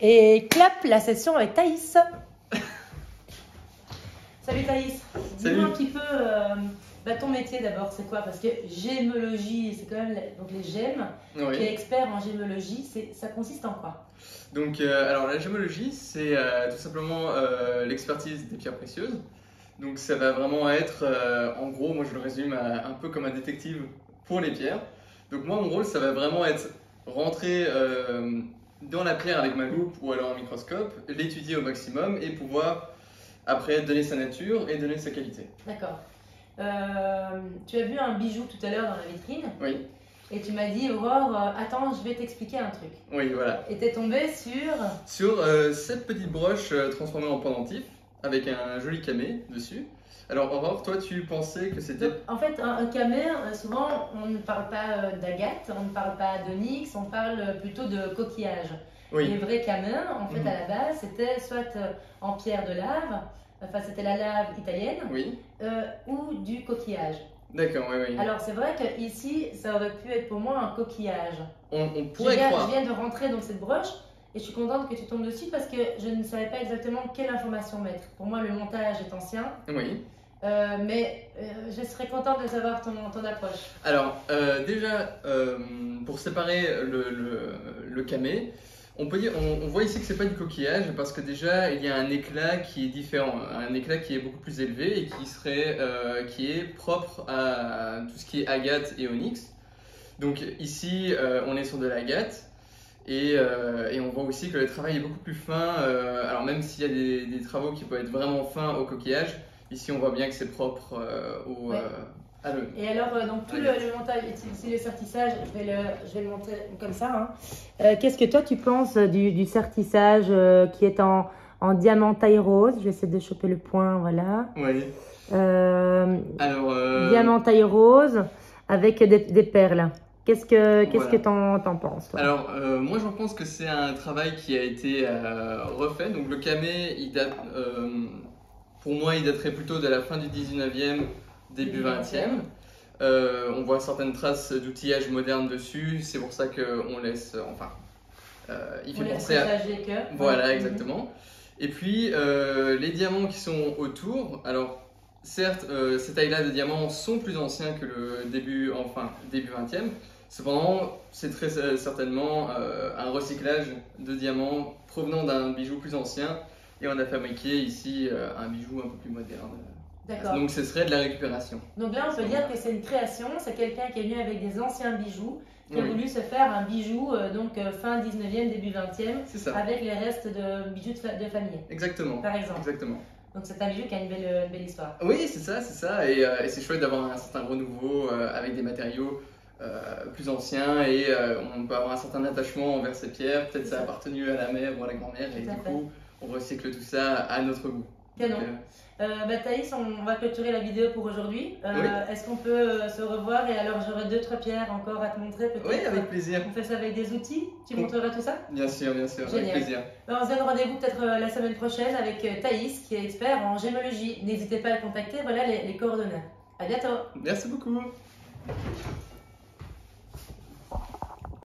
Et clap, la session avec Thaïs. Salut Thaïs. Dis-moi un petit peu ton métier d'abord, c'est quoi? Parce que gémologie, c'est quand même donc les gemmes. Oui. Tu es expert en gémologie, ça consiste en quoi? Donc, alors la gémologie, c'est tout simplement l'expertise des pierres précieuses. Donc, ça va vraiment être, en gros, moi je le résume un peu comme un détective pour les pierres. Donc, moi, mon rôle, ça va vraiment être rentrer dans la pierre avec ma loupe ou alors un microscope, l'étudier au maximum et pouvoir après donner sa nature et donner sa qualité. D'accord. Tu as vu un bijou tout à l'heure dans la vitrine. Oui. Et tu m'as dit, Aurore, attends, je vais t'expliquer un truc. Oui, voilà. Et t'es tombé sur... Sur cette petite broche transformée en pendentif avec un joli camé dessus. Alors Aurore, toi tu pensais que c'était... En fait, un camé, souvent on ne parle pas d'agate, on ne parle pas d'onyx, on parle plutôt de coquillage. Oui. Les vrais camés, en fait, à la base, c'était soit en pierre de lave, enfin c'était la lave italienne, Oui. ou du coquillage. D'accord, oui, oui. Alors c'est vrai qu'ici, ça aurait pu être pour moi un coquillage. On pourrait croire. Je viens de rentrer dans cette broche et je suis contente que tu tombes dessus parce que je ne savais pas exactement quelle information mettre. Pour moi, le montage est ancien. Oui. Mais je serais contente de savoir ton approche. Alors, déjà, pour séparer le camé, on peut dire, on voit ici que c'est pas du coquillage parce que déjà il y a un éclat qui est différent, un éclat qui est beaucoup plus élevé et qui est propre à tout ce qui est agate et onyx. Donc ici, on est sur de l'agate. Et on voit aussi que le travail est beaucoup plus fin. Alors même s'il y a des travaux qui peuvent être vraiment fins au coquillage, ici on voit bien que c'est propre à l'œil. Et alors, donc tout le montage, ici le sertissage, je vais le montrer comme ça. Hein. Qu'est-ce que toi tu penses du sertissage qui est en diamant taille rose? Je vais essayer de choper le point, voilà. Oui. Diamant taille rose avec des perles. Qu'est-ce que t'en penses, toi? Alors, moi j'en pense que c'est un travail qui a été refait. Donc le camé, il date, pour moi, il daterait plutôt de la fin du 19e, début 20e. On voit certaines traces d'outillage moderne dessus. C'est pour ça qu'on laisse, il fait penser à... Voilà, exactement. Et puis, les diamants qui sont autour, alors certes, ces tailles-là de diamants sont plus anciens que le début 20e. Cependant, c'est très certainement un recyclage de diamants provenant d'un bijou plus ancien et on a fabriqué ici un bijou un peu plus moderne. D'accord. Donc ce serait de la récupération. Donc là, on peut dire que c'est une création, c'est quelqu'un qui est venu avec des anciens bijoux, qui a voulu se faire un bijou fin 19e, début 20e, avec les restes de bijoux de famille. Exactement. Par exemple. Exactement. Donc c'est un bijou qui a une belle histoire. Oui, c'est ça. Et c'est chouette d'avoir un certain renouveau avec des matériaux plus anciens et on peut avoir un certain attachement envers ces pierres. Peut-être ça a appartenu à la mère ou à la grand-mère et du coup on recycle tout ça à notre goût. Canon. Thaïs, on va clôturer la vidéo pour aujourd'hui. Est-ce qu'on peut se revoir? Et alors j'aurai 2-3 pierres encore à te montrer peut-être. Oui, avec plaisir. On fait ça avec des outils. Tu montreras tout ça? Bien sûr, Génial. avec plaisir. On se donne rendez-vous peut-être la semaine prochaine avec Thaïs qui est expert en gémologie. N'hésitez pas à le contacter, voilà les coordonnées. À bientôt. Merci beaucoup.